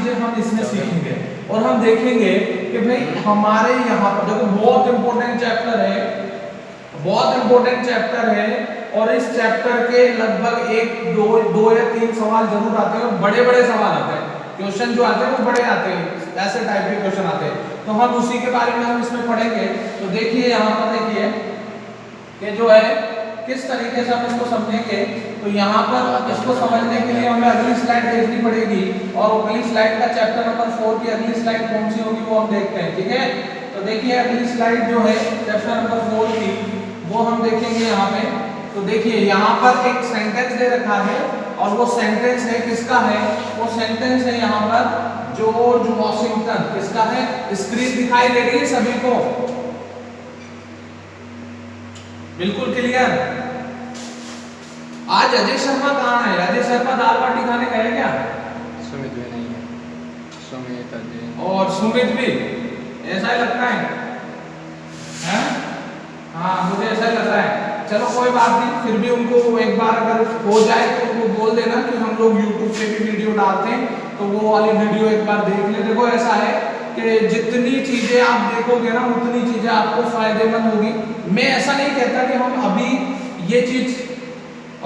चीजें हम इसमें सीखेंगे और हम देखेंगे कि भाई हमारे यहाँ पर देखो बहुत इंपॉर्टेंट चैप्टर है, बहुत इंपॉर्टेंट चैप्टर है और इस चैप्टर के लगभग दो या तीन सवाल जरूर आते हैं, बड़े बड़े सवाल आते हैं, क्वेश्चन जो आते हैं वो बड़े आते हैं, ऐसे टाइप के क्वेश्चन आते हैं, तो हम उसी के बारे में हम इसमें पढ़ेंगे। तो देखिए यहाँ पर देखिए कि जो है किस तरीके से हम इसको समझेंगे। तो यहाँ पर इसको समझने के लिए हमें अगली स्लाइड देखनी पड़ेगी और अगली स्लाइड का चैप्टर नंबर 4 की अगली स्लाइड कौन सी होगी वो हम देखते हैं, ठीक है। तो देखिए अगली स्लाइड जो है चैप्टर नंबर 4 की वो हम देखेंगे यहाँ पे। तो देखिए यहाँ पर एक सेंटेंस दे रखा है और वो सेंटेंस है किसका है, वो सेंटेंस है यहाँ पर जॉर्ज वॉशिंगटन, किसका है, स्क्रीन दिखाई दे रही है सभी को, बिल्कुल क्लियर। आज अजय शर्मा कहाँ है, अजय शर्मा दाल बाटी खाने गए क्या? सुमित भी नहीं है, सुमित अजय और सुमित भी, ऐसा ही लगता है, हैं? हाँ मुझे ऐसा लग रहा है। चलो कोई बात नहीं, फिर भी उनको एक बार अगर हो जाए तो उनको बोल देना कि हम लोग YouTube पे भी वीडियो डालते हैं तो वो वाली वीडियो एक बार देख ले। देखो ऐसा है कि जितनी चीजें आप देखोगे ना उतनी चीजें आपको फायदेमंद होगी। मैं ऐसा नहीं कहता कि हम अभी ये चीज,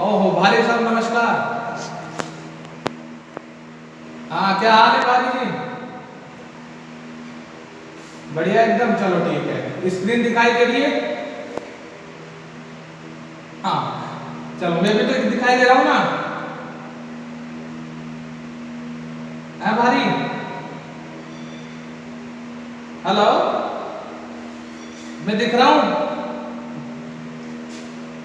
ओहो भारी साहब नमस्कार, हाँ क्या हाल है भारी जी? बढ़िया एकदम, चलो ठीक है। स्क्रीन दिखाई दे रही है? हाँ चलो, मैं भी तो दिखाई दे रहा हूं ना, है भारी? हेलो, मैं दिख रहा हूं?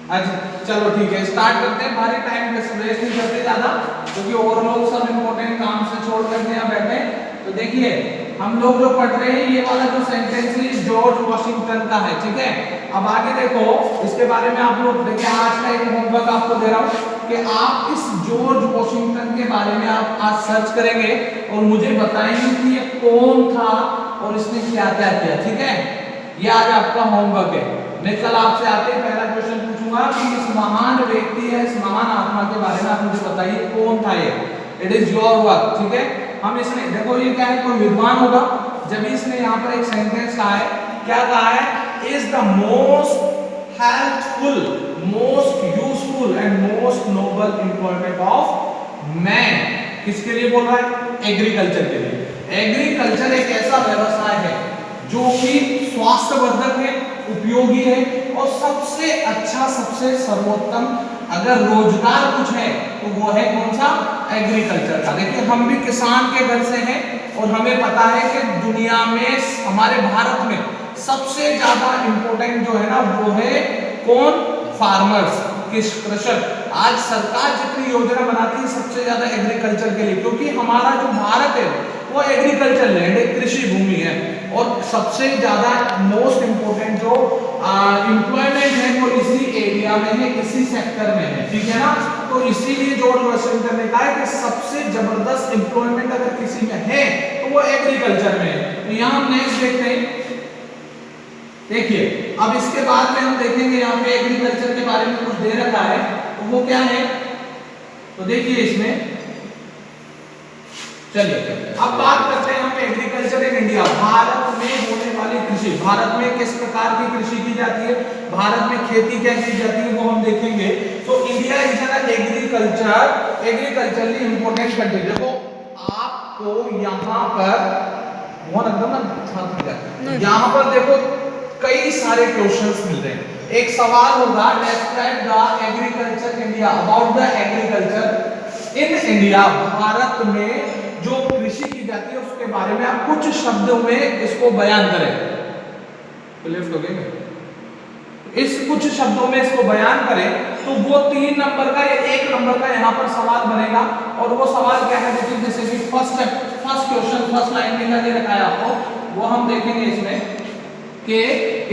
अच्छा चलो ठीक है, स्टार्ट करते हैं। भारी टाइम वेस्ट नहीं करते ज्यादा, क्योंकि और लोग सब इंपॉर्टेंट काम से छोड़ करके यहाँ बैठे। तो देखिए हम लोग जो पढ़ रहे हैं ये वाला जो सेंटेंस है जॉर्ज वॉशिंगटन का है, ठीक है। अब आगे देखो इसके बारे में आप लोग देखिए, आज का एक होमवर्क आपको दे रहा हूं कि आप इस जॉर्ज वॉशिंगटन के बारे में आप आज सर्च करेंगे और मुझे बताएंगे कि ये कौन था और इसने क्या क्या किया, ठीक है। ये आज आपका होमवर्क है। मैं कल आपसे आते ही पहला क्वेश्चन पूछूंगा कि इस महान व्यक्ति है, इस महान आत्मा के बारे में आप मुझे बताइए कौन था ये। इट इज योर वर्क, ठीक है। हम इसमें देखो ये क्या है, कोई विद्वान होगा जब इसने यहाँ पर एक सेंटेंस कहा है, क्या कहा है, is the most helpful, most useful and most noble employment of man. किसके लिए बोल रहा है? एग्रीकल्चर के लिए। एग्रीकल्चर एक ऐसा व्यवसाय है जो कि स्वास्थ्यवर्धक है, उपयोगी है और सबसे अच्छा, सबसे सर्वोत्तम अगर रोजगार कुछ है तो वो है कौन सा? एग्रीकल्चर का। देखिए हम भी किसान के घर से हैं और हमें पता है कि दुनिया में, हमारे भारत में सबसे ज्यादा इंपॉर्टेंट जो है ना वो है कौन? फार्मर्स, कृषक। आज सरकार जितनी योजना बनाती है सबसे ज्यादा एग्रीकल्चर के लिए, क्योंकि हमारा जो भारत है वो एग्रीकल्चर लैंड है, कृषि भूमि है और सबसे ज्यादा मोस्ट इंपोर्टेंट जो एम्प्लॉयमेंट है वो इसी एरिया में है, इसी सेक्टर में है, ठीक है ना। तो इसीलिए जॉर्ज वॉशिंगटन ने कहा है कि सबसे जबरदस्त एम्प्लॉयमेंट अगर किसी में है तो वो एग्रीकल्चर में है। तो यहाँ हम नेक्स्ट देखते हैं, देखिए अब इसके बाद में हम देखेंगे यहाँ पे एग्रीकल्चर के बारे में कुछ दे रखा है, तो वो क्या है, तो देखिए इसमें, चलिए अब बात करते हैं हम एग्रीकल्चर इन इंडिया, भारत में होने वाली कृषि। भारत में किस प्रकार की कृषि की जाती है, भारत में खेती क्या की जाती है वो हम देखेंगे। तो India is an agriculturally important country. देखो आपको यहाँ पर यहाँ पर देखो कई सारे क्वेश्चंस मिल रहे हैं। एक सवाल होगा, describe the agriculture India, about the agriculture in India. Bharat में जो कृषि की जाती है उसके बारे में आप कुछ शब्दों में इसको बयान करें। तो लेफ्ट हो गए, इस कुछ शब्दों में इसको बयान करें तो वो 3 नंबर का या 1 नंबर का यहाँ पर सवाल बनेगा। और वो सवाल क्या है, देखिए जैसे कि फर्स्ट क्वेश्चन फर्स्ट लाइन में दे रखा है आपको, वो हम देखेंगे इसमें कि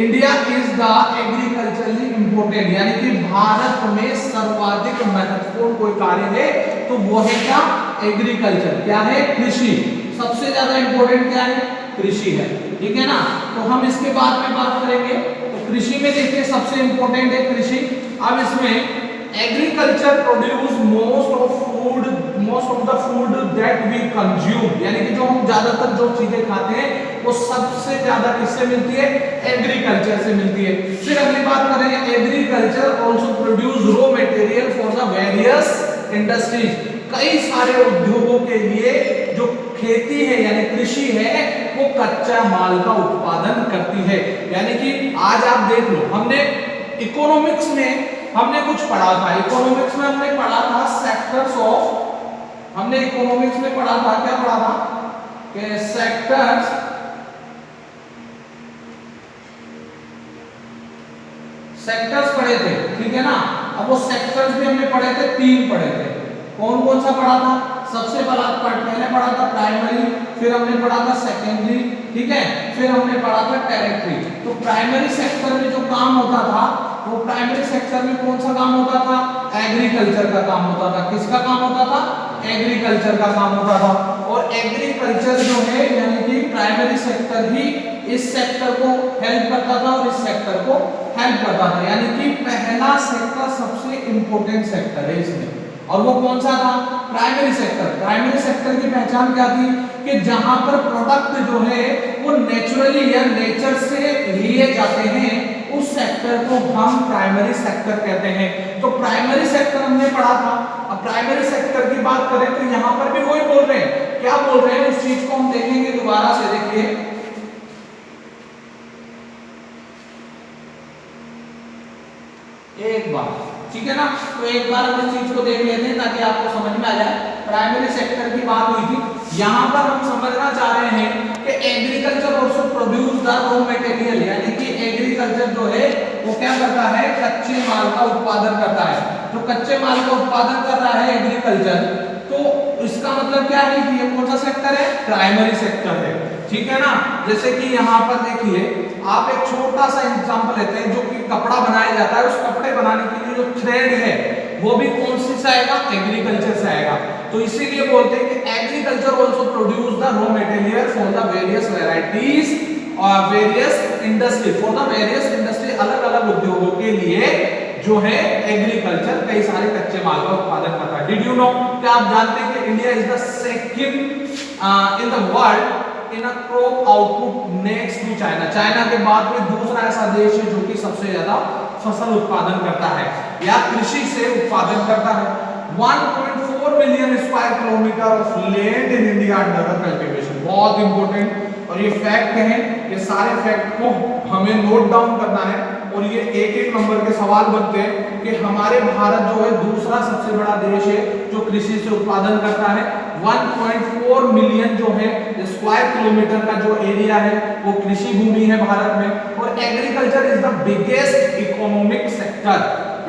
India is the agriculturally important, यानी कि भारत में सर्वाधिक महत्वपूर्ण कोई कार्य है तो वो है क्या? एग्रीकल्चर। क्या है? कृषि। सबसे ज्यादा इंपोर्टेंट क्या है? कृषि है, ठीक है ना। तो हम इसके बाद में बात करेंगे। तो कृषि में देखिए सबसे इंपोर्टेंट है कृषि। अब इसमें agriculture produce most of the food that we consume, यानी कि जो हम ज्यादातर जो चीजें खाते हैं वो सबसे ज्यादा किससे मिलती है? एग्रीकल्चर से मिलती है। फिर अगली बात करें, agriculture also produce raw material for the various industries, कई सारे उद्योगों के लिए जो खेती है यानी कृषि है वो कच्चा माल का उत्पादन करती है। यानी कि आज आप देख लो, हमने इकोनॉमिक्स में हमने कुछ पढ़ा था, इकोनॉमिक्स में हमने पढ़ा था सेक्टर्स ऑफ, हमने इकोनॉमिक्स में पढ़ा था, क्या पढ़ा था कि सेक्टर्स पढ़े थे, ठीक है ना। अब वो सेक्टर्स भी हमने पढ़े थे, 3 पढ़े थे। कौन कौन सा पढ़ा था? सबसे पहले पढ़ा था प्राइमरी, फिर हमने पढ़ा था सेकेंडरी, ठीक है, फिर हमने पढ़ा था टेरिटरी। तो प्राइमरी सेक्टर में जो काम होता था वो प्राइमरी सेक्टर में कौन सा काम होता था? एग्रीकल्चर का काम होता था। किसका काम होता था? एग्रीकल्चर का काम होता था। और एग्रीकल्चर जो है यानी कि प्राइमरी सेक्टर ही इस सेक्टर को हेल्प करता था और इस सेक्टर को हेल्प करता था, यानी कि पहला सेक्टर सबसे इंपॉर्टेंट सेक्टर है इसमें। और वो कौन सा था? Primary sector. प्राइमरी सेक्टर की पहचान क्या थी कि जहां पर प्रोडक्ट जो है वो नेचुरली या नेचर से लिए जाते हैं उस सेक्टर को हम प्राइमरी सेक्टर कहते हैं। तो प्राइमरी सेक्टर हमने पढ़ा था। अब प्राइमरी सेक्टर की बात करें तो यहां पर भी वही बोल रहे हैं। क्या बोल रहे हैं उस चीज को हम देखेंगे दोबारा से, देखिए एक बार, ठीक है ना। तो एक बार हम इस चीज को देख लेते हैं ताकि आपको समझ में आ जाए। प्राइमरी सेक्टर की बात हुई थी, यहां पर हम समझना चाह रहे हैं कि agriculture also produce the raw material, यानी कि एग्रीकल्चर जो है वो क्या करता है? कच्चे माल का उत्पादन करता है। तो कच्चे माल का उत्पादन कर रहा है एग्रीकल्चर, तो इसका मतलब क्या है कि ये कौन सा सेक्टर है? प्राइमरी सेक्टर है, ठीक है ना। जैसे कि यहाँ पर देखिए, आप एक छोटा सा एग्जांपल लेते हैं, जो कि कपड़ा बनाया जाता है, उस कपड़े बनाने के लिए जो थ्रेड है वो भी कौन सी से आएगा? एग्रीकल्चर से आएगा। तो इसीलिए बोलते हैं कि agriculture also produce the raw material for the various varieties और various industry, for the various industry, अलग अलग उद्योगों के लिए जो है एग्रीकल्चर कई सारे कच्चे माल का उत्पादन करता है। डिड यू नो, क्या आप जानते हैं कि India is the second in the world in a crop output next to China. China के बाद में दूसरा ऐसा देश है जो कि सबसे ज्यादा फसल उत्पादन करता है या कृषि से उत्पादन करता है। 1.4 million square kilometre of land in India under cultivation, बहुत इंपॉर्टेंट। और ये फैक्ट है, ये सारे फैक्ट को हमें नोट डाउन करना है और ये एक एक नंबर के सवाल बनते हैं कि हमारे भारत जो है दूसरा सबसे बड़ा देश है जो कृषि से उत्पादन करता है। 1.4 मिलियन जो है स्क्वायर किलोमीटर का जो एरिया है वो कृषि भूमि है भारत में। और agriculture is the biggest economic sector,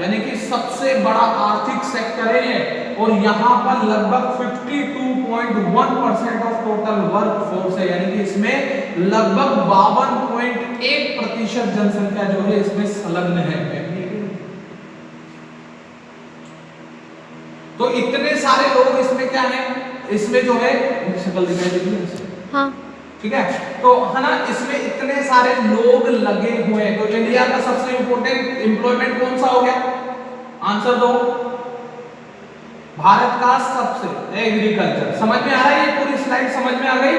यानी कि सबसे बड़ा आर्थिक सेक्टर है ये। और यहाँ पर लगभग 52.1% ऑफ टोटल वर्क फोर्स है, यानी कि इसमें लगभग 52.1% जनसंख्या जो है इसमें संलग्न है। तो इतने सारे लोग इसमें क्या है, इसमें जो है शक्ल दिखाई देती है, हाँ ठीक है। तो है ना, इसमें इतने सारे लोग लगे हुए हैं। तो इंडिया का सबसे इंपॉर्टेंट एम्प्लॉयमेंट कौन सा हो गया? आंसर दो। भारत का सबसे एग्रीकल्चर। समझ में आ रहा है? ये पूरी स्लाइड समझ में आ गई?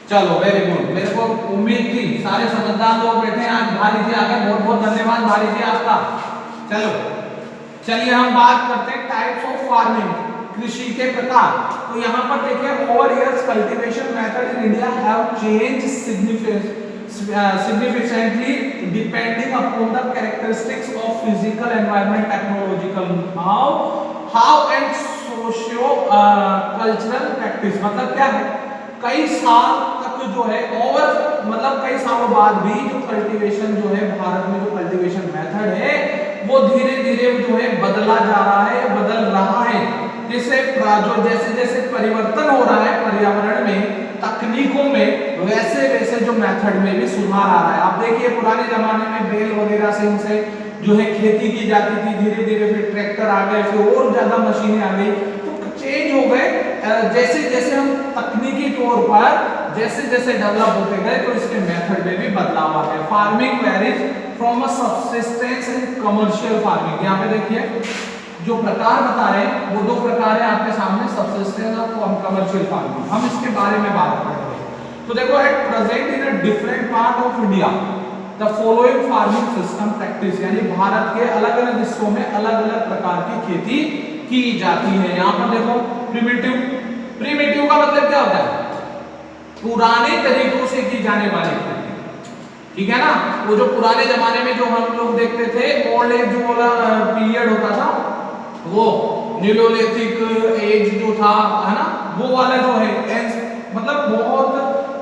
चलो वेरी गुड, मेरे को उम्मीद थी सारे समझदार लोग बैठे हैं आज। भारी जी आ गए, बहुत बहुत धन्यवाद भारी जी आपका। चलो चलिए हम बात करते हैं टाइप्स ऑफ फार्मिंग, कृषि के प्रकार। तो यहाँ पर देखिए, over years cultivation method in India have changed significantly depending upon the characteristics of physical environment, technological how and socio cultural practice। मतलब क्या है, कई साल तक जो है मतलब कई सालों बाद भी जो कल्टीवेशन जो है भारत में, जो कल्टीवेशन मेथड है वो धीरे धीरे जो है बदला जा रहा है, बदल रहा है। जैसे जैसे परिवर्तन हो रहा है पर्यावरण में, तकनीकों में, वैसे वैसे जो मेथड में भी सुधार आ रहा है। आप देखिए पुराने जमाने में बैल वगैरह से इनसे जो है खेती की जाती थी, धीरे धीरे फिर ट्रैक्टर आ गए, फिर और ज्यादा मशीनें आ गई, तो चेंज हो गए जैसे जैसे हम तकनीकी तौर पर जैसे जैसे डेवलप होते गए तो इसके मेथड में भी बदलाव आते हैं। Farming varies from a subsistence and commercial farming. यहाँ पे देखिए जो प्रकार बता रहे हैं वो दो प्रकार है आपके सामने, सब्सिस्टेंस और कमर्शियल फार्मिंग। हम इसके बारे में बात करेंगे। तो देखो at present in a different part of India the following farming system practice, यानी भारत के अलग अलग हिस्सों में अलग अलग प्रकार की खेती की जाती है। यहाँ पर देखो प्रिमिटिव, प्रिमिटिव का मतलब क्या होता है? पुराने तरीकों से की जाने वाली खेती, ठीक है ना। वो जो पुराने जमाने में जो हम लोग देखते थे ओल्ड एज जो वाला पीरियड होता था, वो न्यूलिथिक एज जो था, है ना, वो वाला जो है मतलब बहुत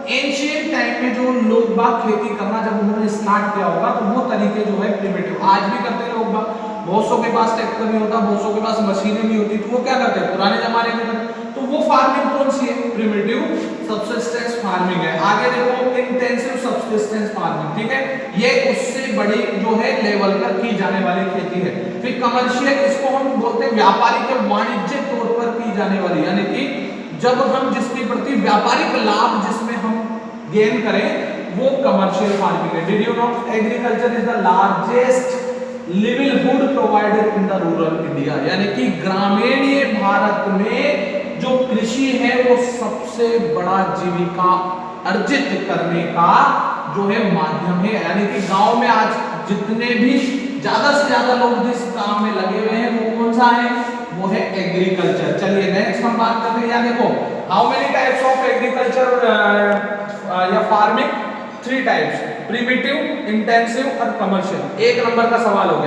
एंशिएंट टाइम में जो लोग बाग खेती करना जब उन्होंने स्टार्ट किया होगा तो वो तरीके जो है प्रिमिटिव। आज भी करते हैं लोग बाग, बहुत सौ के पास ट्रैक्टर नहीं होता, बहुत सौ के पास मशीनें नहीं होती, तो वो क्या करते हैं पुराने जमाने में करते। तो वो फार्मिंग कौन सी है? प्रिमिटिव सब्सिस्टेंस फार्मिंग है। आगे देखो इंटेंसिव सब्सिस्टेंस फार्मिंग, ठीक है, ये उससे बड़ी जो है लेवल पर की जाने वाली खेती है। फिर कमर्शियल, इसको हम बोलते हैं व्यापारिक या वाणिज्यिक तौर पर की जाने वाली, यानी कि जब हम जिसके प्रति व्यापारिक लाभ जिसमें हम गेन करें वो कमर्शियल फार्मिंग है। Did you know agriculture is the largest livelihood provider in the rural India, यानी कि ग्रामीण भारत में जो कृषि है वो सबसे बड़ा जीविका अर्जित करने का जो है माध्यम है। यानी कि गांव में आज जितने भी ज्यादा से ज्यादा लोग जिस काम में लगे हुए हैं वो कौन सा है? वो है एग्रीकल्चर। चलिए नेक्स्ट हम बात करते हैं। यहाँ देखो how many types of agriculture या फार्मिंग? 3 टाइप्स, प्रिमिटिव, इंटेंसिव और कमर्शियल। एक नंबर का सवाल हो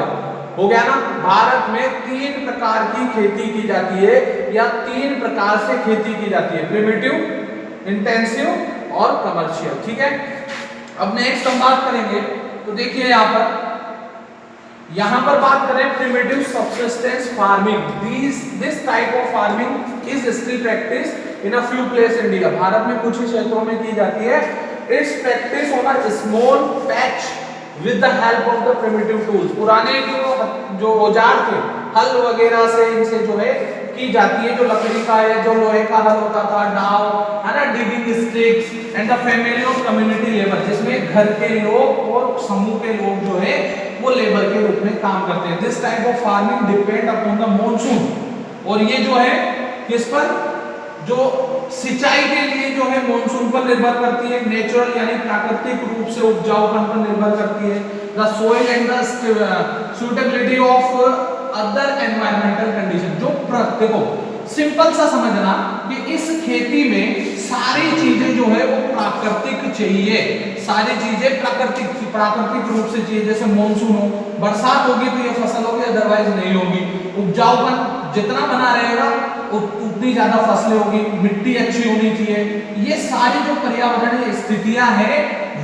गया ना। भारत में 3 प्रकार की खेती की जाती है या 3 प्रकार से खेती की जाती है, प्रिमिटिव, इंटेंसिव और कमर्शियल, ठीक है। अब नेक्स्ट हम बात करेंगे तो देखिए यहाँ पर बात करें primitive subsistence farming. This type of farming is still practice in a few place in India. Bharat में कुछ ही क्षेत्रों में की जाती है। It's practice on a small patch with the help of the primitive tools. पुराने जो औजार थे हल वगैरह से इनसे जो है की जाती है, जो लकड़ी का है, जो लोहे का हल होता था, नाव, है ना, digging sticks and the family of community labour, जिसमें घर के लोग और समूह के लोग जो है वो लेबर के रूप में काम करते हैं। This type of farming depend upon the monsoon, और ये जो है किस पर? जो सिंचाई के लिए जो है मॉनसून पर निर्भर करती है, नेचुरल यानी प्राकृतिक रूप से उपजाऊपन पर निर्भर करती है। The soil and the suitability of other environmental condition. जो देखो सिंपल सा समझना कि इस खेती में सारी चीजें जो है वो प्राकृतिक चाहिए, सारी चीजें प्राकृतिक रूप से चाहिए। जैसे मॉनसून हो, बरसात होगी तो ये फसल होगी, अदरवाइज नहीं होगी। उपजाऊपन जितना बना रहेगा उतनी ज्यादा फसलें होगी, मिट्टी अच्छी होनी चाहिए। ये सारी जो पर्यावरणीय स्थितियां हैं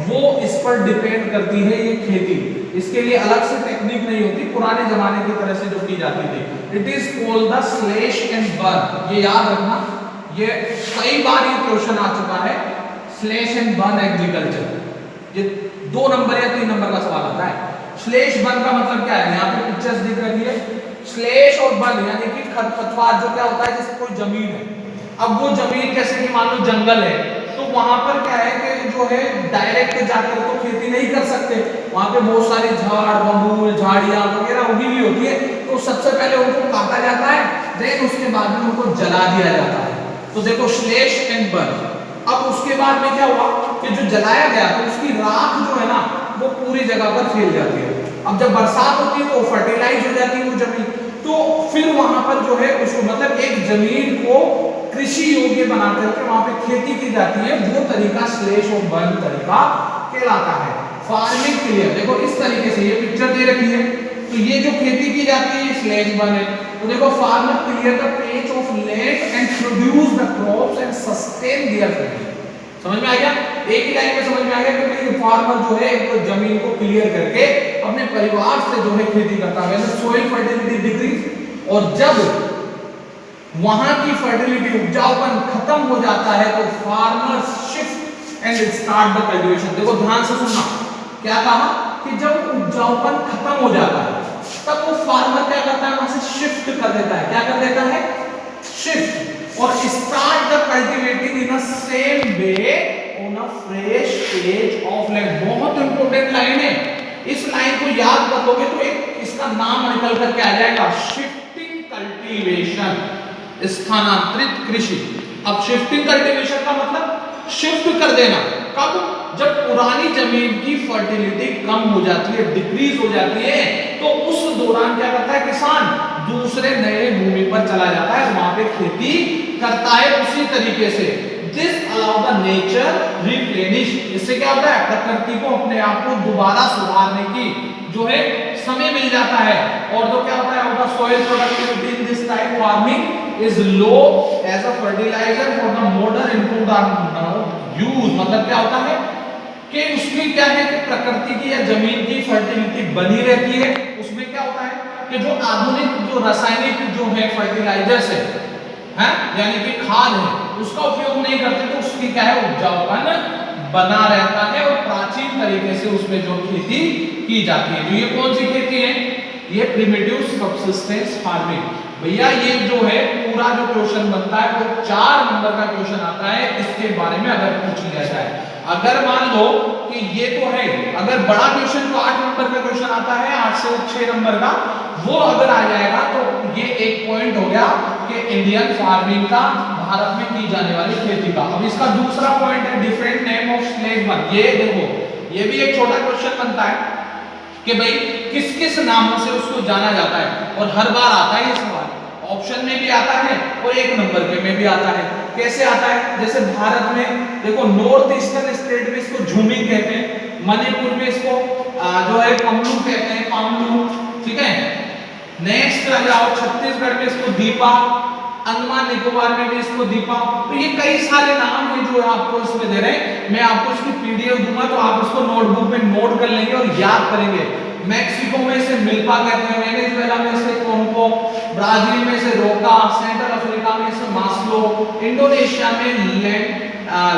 वो इस पर डिपेंड करती है ये खेती। इसके लिए अलग से टेक्निक नहीं होती, पुराने जमाने की तरह से जो की जाती थी। It is called the slash and burn. ये याद रखना, ये कई बार ये क्वेश्चन आ चुका है। स्लैश एंड बर्न एग्रीकल्चर, ये 2 नंबर या 3 नंबर का सवाल आता है। स्लैश बर्न का मतलब क्या है? यहाँ पे पिक्चर्स दिख रही है। स्लैश और बर्न यानी कि खरपतवार जो क्या होता है, जैसे कोई जमीन है, अब वो जमीन जैसे कि मान लो जंगल है, तो वहां पर क्या है कि जो है डायरेक्ट जाकर तो खेती नहीं कर सकते, वहां पे बहुत सारी झाड़ बबूल झाड़ियां वगैरह उगी हुई होती है। तो सबसे पहले उनको काटा जाता है, देन उसके बाद में उनको जला दिया जाता है। तो देखो स्लैश एंड बर्न। अब उसके बाद में क्या हुआ कि जो जलाया गया तो उसकी राख जो है ना वो पूरी जगह पर फैल जाती है। अब जब बरसात होती है तो फर्टिलाइज हो जाती है वो जमीन, तो फिर वहां पर जो है उसको मतलब एक जमीन को कृषि योग्य बना करके वहां पे खेती की जाती है। वो तरीका स्लैश और बर्न तरीका कहलाता है। फार्मिंग क्लियर, देखो इस तरीके से ये पिक्चर दे रखी है, तो ये जो खेती की जाती है स्लैश बर्न है। तो देखो फार्मर क्लियर द पेच of land and produce the crops and sustain their family. समझ में आ गया? एक ही लाइन में समझ में आ गया कि भाई फार्मर जो है एक जमीन को क्लियर करके अपने परिवार से जो है खेती करता है। सोइल फर्टिलिटी डिक्रीज, और जब वहां की फर्टिलिटी उपजाऊपन खत्म हो जाता है तो farmer shift and start the cultivation. देखो ध्यान से सुनना, क्या कहा कि जब उपजाऊपन खत्म हो जाता है तब वो फार्मर क्या करता है, वहां से शिफ्ट कर देता है। क्या कर देता है? शिफ्ट। और start the cultivating in a same way on a fresh page of land. बहुत इंपॉर्टेंट लाइन है, इस लाइन को याद कर लोगे तो एक इसका नाम निकल करके आ जाएगा, शिफ्टिंग कल्टीवेशन, स्थानांतरित कृषि। अब शिफ्टिंग कल्टीवेशन का मतलब शिफ्ट कर देना, कब? जब पुरानी जमीन की फर्टिलिटी कम हो जाती है, डिक्रीज हो जाती है, तो उस दौरान क्या करता है किसान? दूसरे नए भूमि पर चला जाता है, वहां पे खेती करता है उसी तरीके से। This allow the nature replenish, इससे क्या होता है? प्रकृति को अपने आप को दोबारा सुधारने की जो है समय मिल जाता है। और तो क्या होता है? Soil productivity in this type farming is low as a fertiliser for the modern input are use. मतलब क्या होता है कि उसमें क्या है कि प्रकृति की या जमीन की फर्टिलिटी बनी रहती है। उसमें क्या होता है कि जो आधुनिक जो रासायनिक जो है फर्टिलाइजर्स है यानी कि खाद है, उसका उपयोग नहीं करते, तो उसकी क्या है? उपजाऊपन बना रहता है और प्राचीन तरीके से उसमें जो खेती की जाती है। तो ये कौन सी खेती है? ये प्रिमिटिव सबसिस्टेंस फार्मिंग। भैया ये जो है पूरा जो क्वेश्चन बनता है वो 4 नंबर का क्वेश्चन आता है इसके बारे में अगर पूछ लिया जाए। अगर मान लो कि ये तो है, अगर बड़ा क्वेश्चन जो 8 नंबर का क्वेश्चन आता है 8 से 6 नंबर का, वो अगर आ जाएगा तो ये एक पॉइंट हो गया कि इंडियन फार्मिंग का, भारत में की जाने वाली खेती का। अब इसका दूसरा पॉइंट है different name of slave one. ये देखो, ये भी एक छोटा क्वेश्चन बनता है कि भाई किस किस नामों से उसको जाना जाता है, और हर बार आता है ये सवाल, ऑप्शन में भी आता है और 1 नंबर के में भी आता है। कैसे आता है? जैसे भारत में देखो, नॉर्थ ईस्टर्न स्टेट में इसको झूमिंग कहते हैं, मणिपुर में इसको जो है कमलू कहते हैं, कामलू, ठीक है। नेक्स्ट आ जाओ, छत्तीसगढ़ में इसको दीपा, अंडमान निकोबार में भी इसको दीपा। तो ये कई सारे नाम हैं जो आपको इसमें दे रहे हैं। मैं आपको इसकी पीडीएफ दूंगा तो आप इसको नोटबुक में नोट कर लेंगे और याद करेंगे। मैक्सिको में इसे मिल्पा कहते हैं, वेनेजुएला में इसे कोंगो, ब्राजील में इसे रोका, सेंट्रल अफ्रीका में इसे मास्लो, इंडोनेशिया में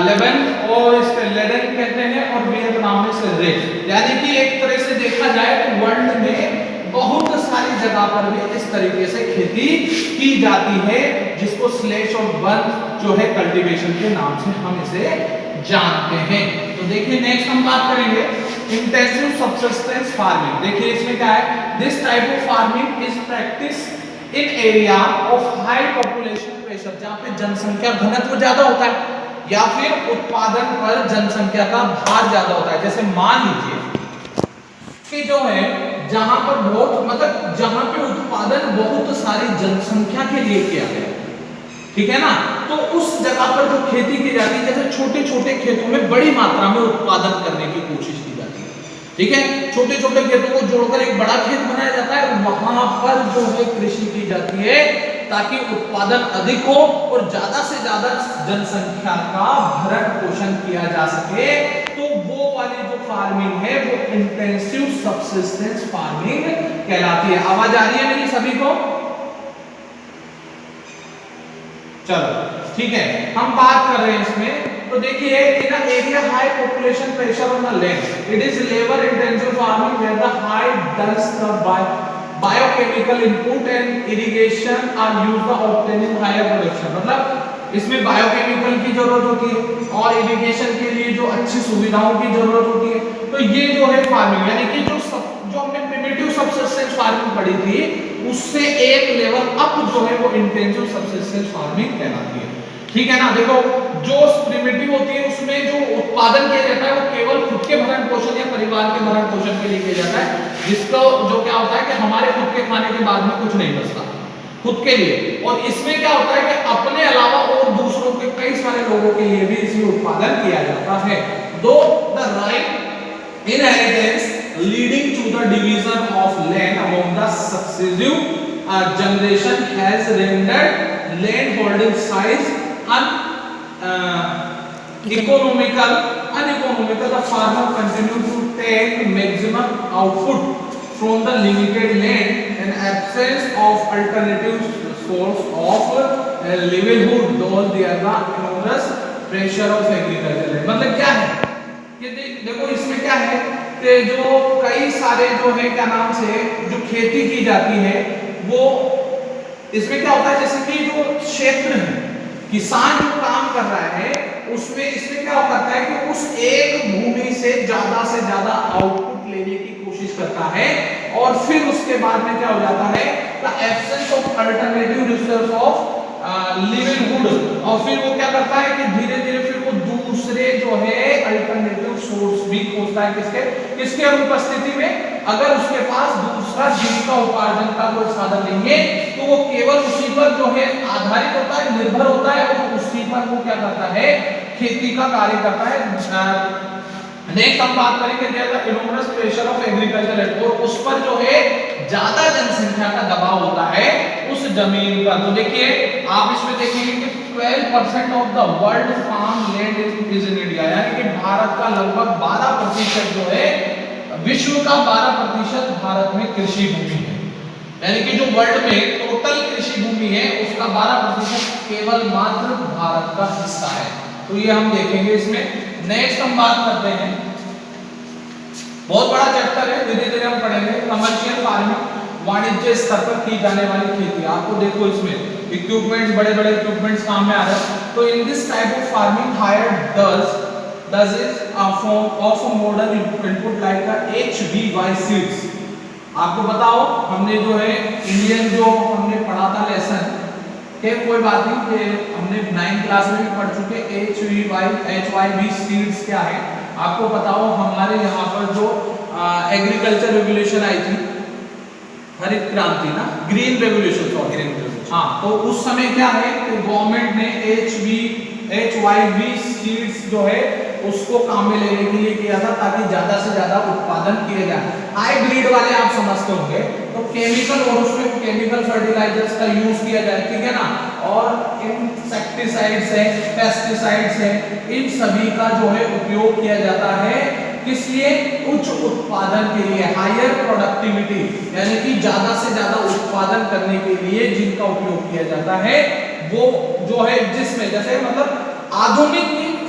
लेबन और इसके लेडन कहते हैं, और वियतनाम में इसे रे। यानी कि एक तरह से देखा जाए तो वर्ल्ड में बहुत सारी जगह पर भी इस तरीके से खेती की जाती है, जिसको स्लैश और बर्न जो है कल्टीवेशन के नाम से हम इसे जानते हैं। तो देखिए नेक्स्ट हम बात करेंगे इंटेंसिव सबसिस्टेंस फार्मिंग। देखिए इसमें क्या है? This type of farming is practice in area of high population pressure, जहां पे जनसंख्या घनत्व ज्यादा होता है या फिर उत्पादन पर जनसंख्या का भार ज्यादा होता है। जैसे मान लीजिए कि जो है जहां पर बहुत मतलब जहां पे उत्पादन बहुत सारी जनसंख्या के लिए किया गया, ठीक है ना, तो उस जगह पर जो खेती की जाती है, जैसे छोटे छोटे खेतों में बड़ी मात्रा में उत्पादन करने की कोशिश की जाती है, ठीक है। छोटे छोटे खेतों को जोड़कर एक बड़ा खेत बनाया जाता है, वहां पर जो है कृषि की जाती है ताकि उत्पादन अधिक हो और ज्यादा से ज्यादा जनसंख्या का भरण पोषण किया जा सके। तो वो वाली जो फार्मिंग है वो इंटेंसिव सबसिस्टेंस फार्मिंग कहलाती है। आवाज आ रही है मेरी सभी को? चलो ठीक है, हम बात कर रहे हैं इसमें। तो देखिए in a area high population pressure on the land, it is labour intensive farming where the high dust biochemical input and irrigation are used for obtaining higher production. मतलब इसमें बायोकेमिकल की जरूरत होती है और इरिगेशन के लिए जो अच्छी सुविधाओं की जरूरत होती है। तो ये जो है फार्मिंग, यानी कि जो हमने प्रिमिटिव सबसिस्टेंस फार्मिंग पढ़ी थी उससे एक लेवल अप जो है वो इंटेंसिव सबसिस्टेंस फार्मिंग कहलाती है, ठीक है ना। देखो जो प्रिमिटिव होती है उसमें जो उत्पादन किया जाता है वो केवल खुद के भरण पोषण या परिवार के भरण पोषण के लिए किया जाता है, जिसको जो क्या होता है कि हमारे खुद के खाने के बाद में कुछ नहीं बचता खुद के लिए। और इसमें क्या होता है कि अपने अलावा और दूसरों के कई सारे लोगों के लिए भी इसमें उत्पादन किया जाता है। दो the right inheritance leading to the division of land among the successive generation has rendered land holding size uneconomical. The farmer continue to take maximum output from the limited land and absence of alternative source of livelihood, though there are the enormous pressure of agriculture. मतलब क्या है ये देखो इसमें क्या है कि जो कई सारे जो है क्या नाम से जो खेती की जाती है वो इसमें क्या होता है, जैसे कि जो क्षेत्र है किसान जो काम कर रहा है उसमें इसमें क्या करता है कि उस एक भूमि से ज्यादा आउटपुट लेने की कोशिश करता है और फिर उसके बाद में क्या हो जाता है, the absence of alternative resource of livelihood, और फिर वो क्या करता है कि धीरे धीरे फिर वो दूसरे जो है अल्टरनेटिव सोर्स भी खोजता है, किसके अनुपस्थिति में, अगर उसके पास दूसरा जीविका उपार्जन का कोई साधन नहीं है तो वो केवल उसी पर जो है आधारित होता है, निर्भर होता है और उसी पर वो क्या करता है, खेती का कार्य करता है। नेक्स्ट हम बात करेंगे इनॉर्मस प्रेशर ऑफ एग्रीकल्चर, और उस पर जो है ज्यादा जनसंख्या का दबाव होता है उस जमीन पर। तो देखिए आप इसमें देखेंगे कि 12% of the world farm land is in India, यानी कि भारत का लगभग 12% जो है, विश्व का 12% भारत में कृषि भूमि है, यानी कि जो वर्ल्ड में टोटल कृषि भूमि है उसका 12% केवल मात्र भारत का हिस्सा है। तो ये हम देखेंगे इसमें। नेक्स्ट हम बात करते हैं, बहुत बड़ा चैप्टर है, धीरे धीरे हम पढ़ेंगे, कमर्शियल फार्मिंग, वाणिज्य स्तर पर की जाने वाली खेती। आपको देखो इसमें इक्विपमेंट्स, बड़े बड़े इक्विपमेंट्स काम में आ रहे हैं। तो in this type of farming higher does is a form of a modern input like a HVY seeds। आपको बताओ हमने जो है इंडियन जो हमने पढ़ा था लेसन के, कोई बात नहीं कि हमने 9th क्लास में भी पढ़ चुके HYV सीड्स क्या है। आपको बताओ हमारे यहाँ पर जो एग्रीकल्चर रेवोल्यूशन आई थी, हरित क्रांति ना, ग्रीन रेवोल्यूशन, ग्रीन रेवोल्यूशन, हाँ, तो उस समय क्या है कि गवर्नमेंट ने HYV सीड्स जो है उसको काम में लेने के लिए किया था ताकि ज्यादा से ज्यादा उत्पादन किया जाए। हाइब्रिड वाले आप समझते होंगे, तो केमिकल और उसमें केमिकल फर्टिलाइजर्स का यूज किया जाए, ठीक है ना, और इंसेक्टिसाइड्स है, पेस्टिसाइड्स है, इन सभी का जो है उपयोग किया जाता है, किस लिए, उच्च उत्पादन के लिए, हायर प्रोडक्टिविटी, यानी कि ज्यादा से ज्यादा उत्पादन करने के लिए जिनका उपयोग किया जाता है वो जो है, जिसमें जैसे मतलब आधुनिक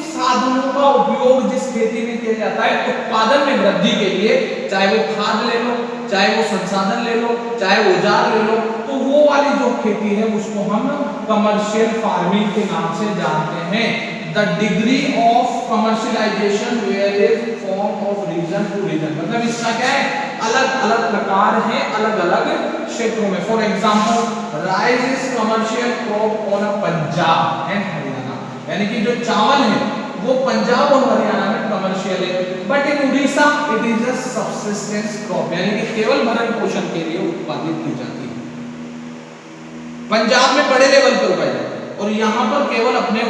साधनों का उपयोग जिस खेती में किया जाता है उत्पादन में वृद्धि के लिए, चाहे वो खाद ले लो, चाहे वो संसाधन ले लो, चाहे औजार ले लो, तो वो वाली जो खेती है उसको हम कमर्शियल फार्मिंग के नाम से जानते हैं। The degree of commercialisation varies from of region to region, मतलब इसका क्या है, अलग अलग प्रकार है अलग अलग क्षेत्रों में। For example rice is commercial crop on Punjab and Haryana, यानी कि जो चावल है वो पंजाब और हरियाणा में कमर्शियल है, but in Orissa it is a subsistence crop, यानी कि केवल भरण पोषण के लिए उत्पादित की जाती है। पंजाब में बड़े लेवल पर उगाई जाती है और यहाँ पर केवल अपने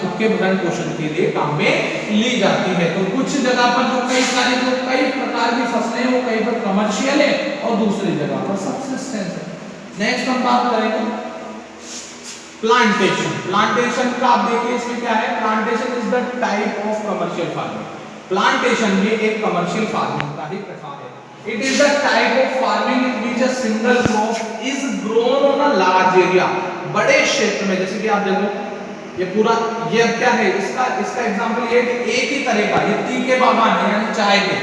खुद के भरण पोषण के लिए काम में ली जाती है। तो कुछ जगह पर जो कई प्रकार की फसलें हैं वो कहीं पर कमर्शियल है और दूसरी जगह पर सबसिस्टेंस है। नेक्स्ट हम बात करेंगे प्लांटेशन। प्लांटेशन का आप देखिए इसमें क्या है, plantation is the type of commercial farming. Plantation भी एक कमर्शियल फार्मिंग का ही प्रकार है। It is the type of farming in which a single crop is grown on a large area, बड़े क्षेत्र में। जैसे कि आप देखो ये पूरा, ये अब क्या है, इसका एग्जांपल ये कि एक ही तरह का, ये तीखे बागान है यानी चाय के,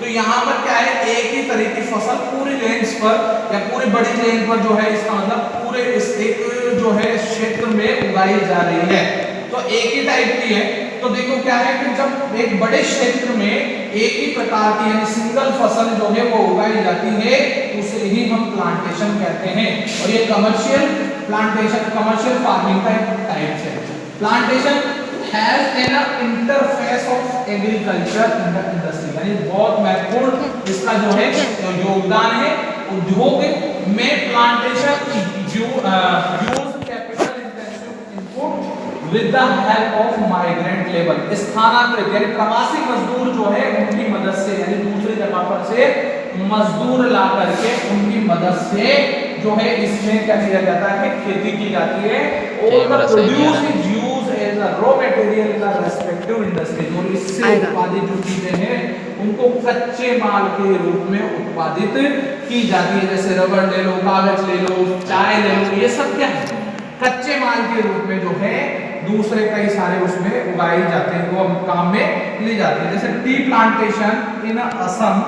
तो यहाँ पर क्या है, एक ही तरह की फसल पूरी रेंज पर या पूरी बड़ी रेंज पर जो है, इसका मतलब पूरे इस एक जो है क्षेत्र में उगाई जा रही है, तो एक ही टाइप की है। तो देखो क्या है कि जब एक बड़े क्षेत्र में एक ही प्रकार की यानी सिंगल फसल जो है वो उगाई जाती है, उसे ही हम प्लांटेशन कहते हैं। और ये कमर्शियल प्लांटेशन, कमर्शियल फार्मिंग का एक टाइप है। Plantation has an interface of agriculture in the industry, यानी बहुत महत्वपूर्ण इसका जो है योगदान है उद्योग में। Plantation use capital intensive input with the help of migrant labour, स्थानांतरित यानी प्रवासी मजदूर जो है उनकी मदद से, यानी दूसरी जगह पर से मजदूर ला करके उनकी मदद से जो है इसमें क्या किया जाता है, खेती की जाती है। और produce is used as a raw material in the respective industry, और इससे उत्पादित जो चीजें हैं उनको कच्चे माल के रूप में उत्पादित की जाती है। जैसे रबड़ ले लो, कागज ले लो, चाय ले लो, ये सब क्या है, कच्चे माल के रूप में जो है दूसरे कई सारे उसमें उगाई जाते हैं, वो काम में ली जाती है। जैसे टी प्लांटेशन इन असम